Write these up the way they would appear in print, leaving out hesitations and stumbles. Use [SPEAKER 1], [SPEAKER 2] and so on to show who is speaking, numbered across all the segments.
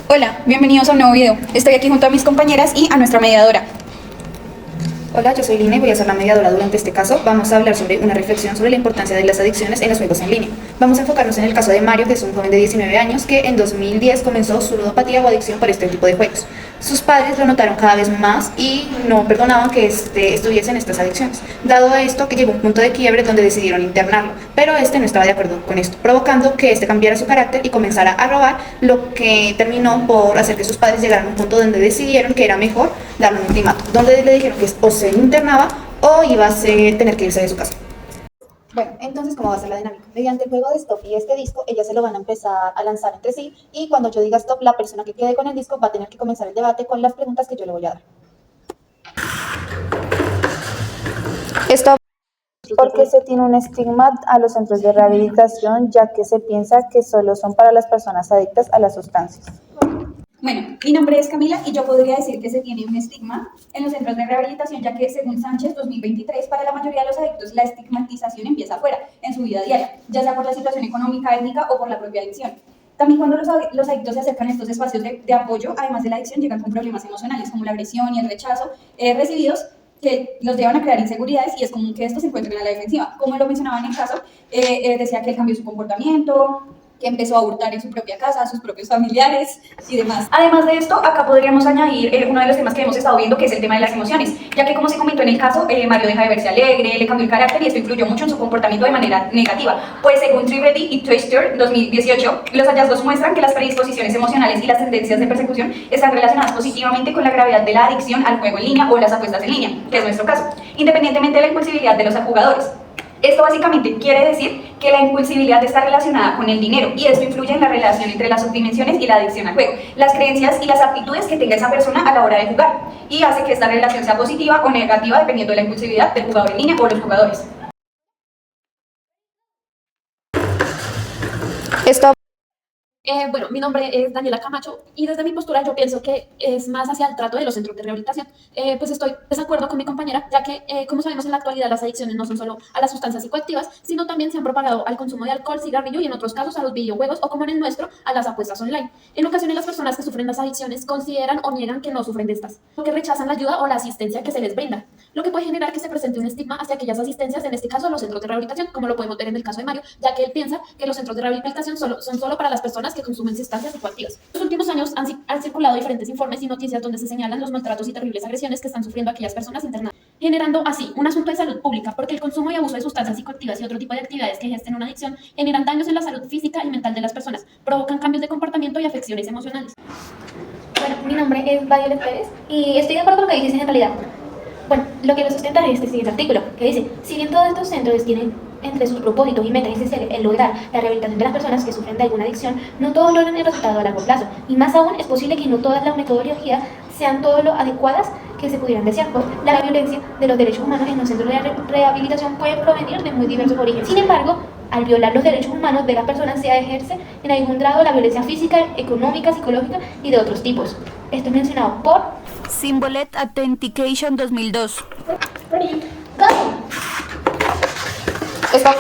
[SPEAKER 1] Hola, bienvenidos a un nuevo video. Estoy aquí junto a mis compañeras y a nuestra mediadora.
[SPEAKER 2] Hola, yo soy Lina y voy a ser la mediadora durante este caso. Vamos a hablar sobre una reflexión sobre la importancia de las adicciones en los juegos en línea. Vamos a enfocarnos en el caso de Mario, que es un joven de 19 años que en 2010 comenzó su ludopatía o adicción por este tipo de juegos. Sus padres lo notaron cada vez más y no perdonaban que estuviese en estas adicciones. Dado a esto, que llegó un punto de quiebre donde decidieron internarlo, pero no estaba de acuerdo con esto, provocando que cambiara su carácter y comenzara a robar, lo que terminó por hacer que sus padres llegaran a un punto donde decidieron que era mejor darle un ultimato, donde le dijeron que o se internaba o iba a tener que irse de su casa.
[SPEAKER 3] Bueno, entonces, ¿cómo va a ser la dinámica? Mediante el juego de stop y este disco, ellas se lo van a empezar a lanzar entre sí y cuando yo diga stop, la persona que quede con el disco va a tener que comenzar el debate con las preguntas que yo le voy a dar.
[SPEAKER 1] Stop.
[SPEAKER 3] Porque se tiene un estigma a los centros de rehabilitación, ya que se piensa que solo son para las personas adictas a las sustancias.
[SPEAKER 1] Bueno, mi nombre es Camila y yo podría decir que se tiene un estigma en los centros de rehabilitación, ya que según Sánchez 2023, para la mayoría de los adictos la estigmatización empieza afuera, en su vida diaria, ya sea por la situación económica, étnica o por la propia adicción. También cuando los adictos se acercan a estos espacios de apoyo, además de la adicción, llegan con problemas emocionales como la agresión y el rechazo recibidos, que los llevan a crear inseguridades y es común que estos se encuentren a la defensiva. Como lo mencionaba en el caso, decía que él cambió su comportamiento, que empezó a hurtar en su propia casa, a sus propios familiares y demás. Además de esto, acá podríamos añadir uno de los temas que hemos estado viendo, que es el tema de las emociones, ya que como se comentó en el caso, Mario deja de verse alegre, le cambió el carácter y esto influyó mucho en su comportamiento de manera negativa. Pues según Trivedi y Twister 2018, los hallazgos muestran que las predisposiciones emocionales y las tendencias de persecución están relacionadas positivamente con la gravedad de la adicción al juego en línea o las apuestas en línea, que es nuestro caso, independientemente de la impulsividad de los jugadores. Esto básicamente quiere decir que la impulsividad está relacionada con el dinero y esto influye en la relación entre las subdimensiones y la adicción al juego, las creencias y las aptitudes que tenga esa persona a la hora de jugar y hace que esta relación sea positiva o negativa dependiendo de la impulsividad del jugador en línea o los jugadores. Stop.
[SPEAKER 4] Bueno, mi nombre es Daniela Camacho y desde mi postura yo pienso que es más hacia el trato de los centros de rehabilitación. Pues estoy de desacuerdo con mi compañera, ya que, como sabemos en la actualidad, las adicciones no son solo a las sustancias psicoactivas, sino también se han propagado al consumo de alcohol, cigarrillo y en otros casos a los videojuegos o, como en el nuestro, a las apuestas online. En ocasiones las personas que sufren las adicciones consideran o niegan que no sufren de estas, porque rechazan la ayuda o la asistencia que se les brinda, lo que puede generar que se presente un estigma hacia aquellas asistencias, en este caso los centros de rehabilitación, como lo podemos ver en el caso de Mario, ya que él piensa que los centros de rehabilitación son solo para las personas que consumen sustancias psicoactivas. En los últimos años han circulado diferentes informes y noticias donde se señalan los maltratos y terribles agresiones que están sufriendo aquellas personas internadas, generando así un asunto de salud pública, porque el consumo y abuso de sustancias psicoactivas y otro tipo de actividades que gesten una adicción generan daños en la salud física y mental de las personas, provocan cambios de comportamiento y afecciones emocionales.
[SPEAKER 5] Bueno, mi nombre es Violet Pérez y estoy de acuerdo con lo que dices en realidad. Bueno, lo que lo sustenta es este siguiente artículo, que dice: si bien todos estos centros tienen entre sus propósitos y metas esenciales el lograr la rehabilitación de las personas que sufren de alguna adicción, no todos logran el resultado a largo plazo, y más aún es posible que no todas las metodologías sean todo lo adecuadas que se pudieran desear, pues la violencia de los derechos humanos en los centros de rehabilitación puede provenir de muy diversos orígenes. Sin embargo, al violar los derechos humanos de las personas se ejerce en algún grado la violencia física, económica, psicológica y de otros tipos. Esto es mencionado por
[SPEAKER 1] Symbolet Authentication 2002.
[SPEAKER 3] Stop.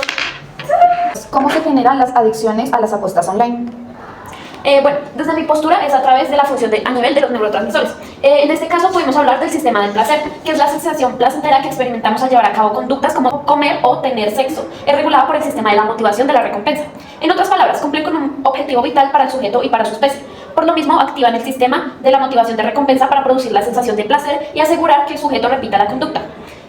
[SPEAKER 3] ¿Cómo se generan las adicciones a las apuestas online?
[SPEAKER 4] Bueno, desde mi postura es a través de la función a nivel de los neurotransmisores. En este caso podemos hablar del sistema del placer, que es la sensación placentera que experimentamos al llevar a cabo conductas como comer o tener sexo. Es regulada por el sistema de la motivación de la recompensa. En otras palabras, cumplen con un objetivo vital para el sujeto y para su especie. Por lo mismo, activan el sistema de la motivación de recompensa para producir la sensación de placer y asegurar que el sujeto repita la conducta.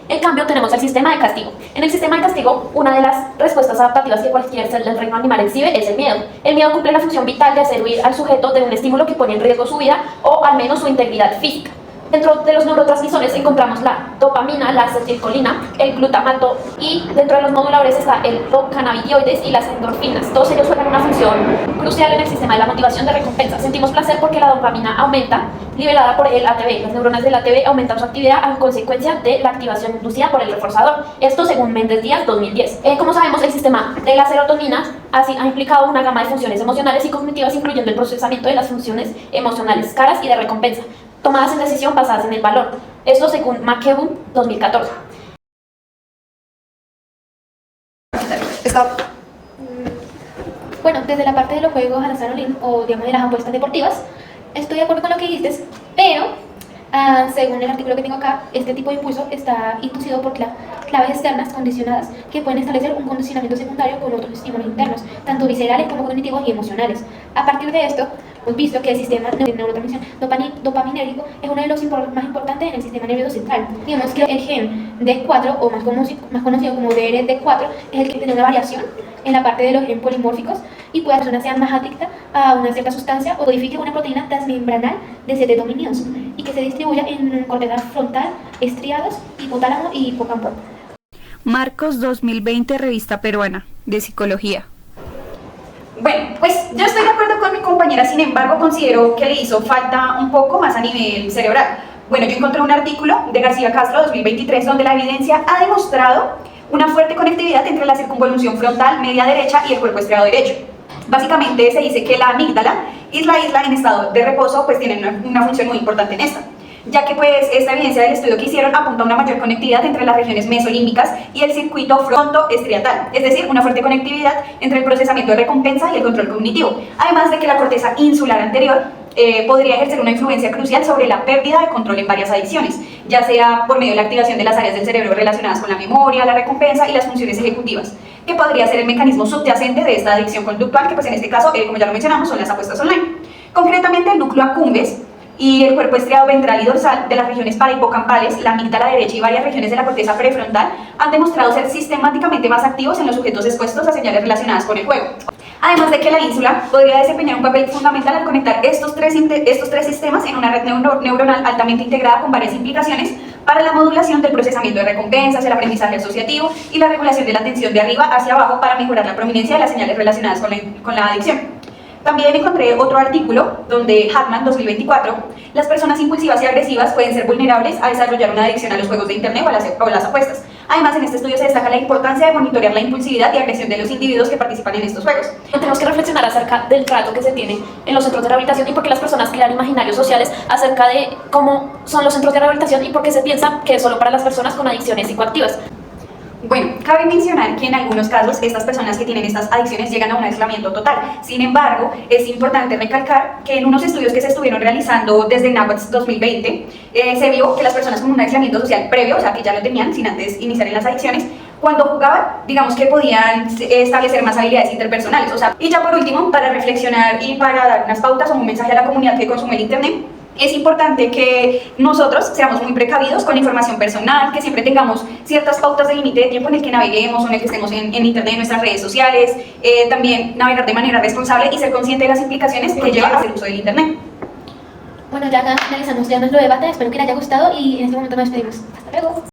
[SPEAKER 4] En cambio, tenemos el sistema de castigo. En el sistema de castigo, una de las respuestas adaptativas que cualquier ser del reino animal exhibe es el miedo. El miedo cumple la función vital de hacer huir al sujeto de un estímulo que pone en riesgo su vida o al menos su integridad física. Dentro de los neurotransmisores encontramos la dopamina, la acetilcolina, el glutamato y dentro de los moduladores está el procannabinoides y las endorfinas. Todos ellos juegan una función crucial en el sistema de la motivación de recompensa. Sentimos placer porque la dopamina aumenta, liberada por el ATB. Las neuronas del ATB aumentan su actividad en consecuencia de la activación inducida por el reforzador. Esto según Méndez Díaz 2010. Como sabemos, el sistema de la serotonina así ha implicado una gama de funciones emocionales y cognitivas, incluyendo el procesamiento de las funciones emocionales caras y de recompensa, tomadas en decisión basadas en el valor. Esto según McKeown 2014.
[SPEAKER 3] Stop.
[SPEAKER 5] Bueno, desde la parte de los juegos al azar online o digamos de las apuestas deportivas, estoy de acuerdo con lo que dijiste, pero según el artículo que tengo acá, este tipo de impulso está inducido por claves externas condicionadas que pueden establecer un condicionamiento secundario con otros estímulos internos, tanto viscerales como cognitivos y emocionales. A partir de esto, hemos visto que el sistema de neurotransmisión dopaminérgico es uno de los más importantes en el sistema nervioso central. Digamos que el gen D4, o más conocido como DRD4, es el que tiene una variación en la parte de los genes polimórficos y puede que la persona sea más adicta a una cierta sustancia o codifique una proteína transmembranal de 7 dominios y que se distribuya en corteza frontal, estriados, hipotálamo y hipocampo.
[SPEAKER 6] Marcos 2020, Revista Peruana de Psicología.
[SPEAKER 1] Bueno, pues yo estoy de acuerdo con mi compañera, sin embargo considero que le hizo falta un poco más a nivel cerebral. Bueno, yo encontré un artículo de García Castro 2023 donde la evidencia ha demostrado una fuerte conectividad entre la circunvolución frontal media derecha y el cuerpo estriado derecho. Básicamente se dice que la amígdala y la isla en estado de reposo pues tienen una función muy importante en esta, ya que pues esta evidencia del estudio que hicieron apunta a una mayor conectividad entre las regiones mesolímbicas y el circuito frontoestriatal, es decir, una fuerte conectividad entre el procesamiento de recompensa y el control cognitivo, además de que la corteza insular anterior podría ejercer una influencia crucial sobre la pérdida de control en varias adicciones, ya sea por medio de la activación de las áreas del cerebro relacionadas con la memoria, la recompensa y las funciones ejecutivas, que podría ser el mecanismo subyacente de esta adicción conductual, que pues en este caso, como ya lo mencionamos, son las apuestas online. Concretamente, el núcleo accumbens y el cuerpo estriado ventral y dorsal de las regiones parahipocampales, la amígdala derecha y varias regiones de la corteza prefrontal han demostrado ser sistemáticamente más activos en los sujetos expuestos a señales relacionadas con el juego. Además de que la ínsula podría desempeñar un papel fundamental al conectar estos tres sistemas en una red neuronal altamente integrada con varias implicaciones para la modulación del procesamiento de recompensas, el aprendizaje asociativo y la regulación de la atención de arriba hacia abajo para mejorar la prominencia de las señales relacionadas con la adicción. También encontré otro artículo donde Hartman 2024, las personas impulsivas y agresivas pueden ser vulnerables a desarrollar una adicción a los juegos de internet o a las apuestas. Además, en este estudio se destaca la importancia de monitorear la impulsividad y agresión de los individuos que participan en estos juegos.
[SPEAKER 4] Tenemos que reflexionar acerca del trato que se tiene en los centros de rehabilitación y por qué las personas crean imaginarios sociales acerca de cómo son los centros de rehabilitación y por qué se piensa que es solo para las personas con adicciones psicoactivas.
[SPEAKER 1] Bueno, cabe mencionar que en algunos casos estas personas que tienen estas adicciones llegan a un aislamiento total. Sin embargo, es importante recalcar que en unos estudios que se estuvieron realizando desde NAWATS 2020, se vio que las personas con un aislamiento social previo, o sea que ya lo tenían sin antes iniciar en las adicciones, cuando jugaban, digamos que podían establecer más habilidades interpersonales. Y ya por último, para reflexionar y para dar unas pautas o un mensaje a la comunidad que consume el internet, es importante que nosotros seamos muy precavidos con la información personal, que siempre tengamos ciertas pautas de límite de tiempo en el que naveguemos o en el que estemos en internet, en nuestras redes sociales, también navegar de manera responsable y ser consciente de las implicaciones que lleva a hacer uso del internet.
[SPEAKER 5] Bueno, ya acá finalizamos ya nuestro debate, espero que les haya gustado y en este momento nos despedimos. Hasta luego.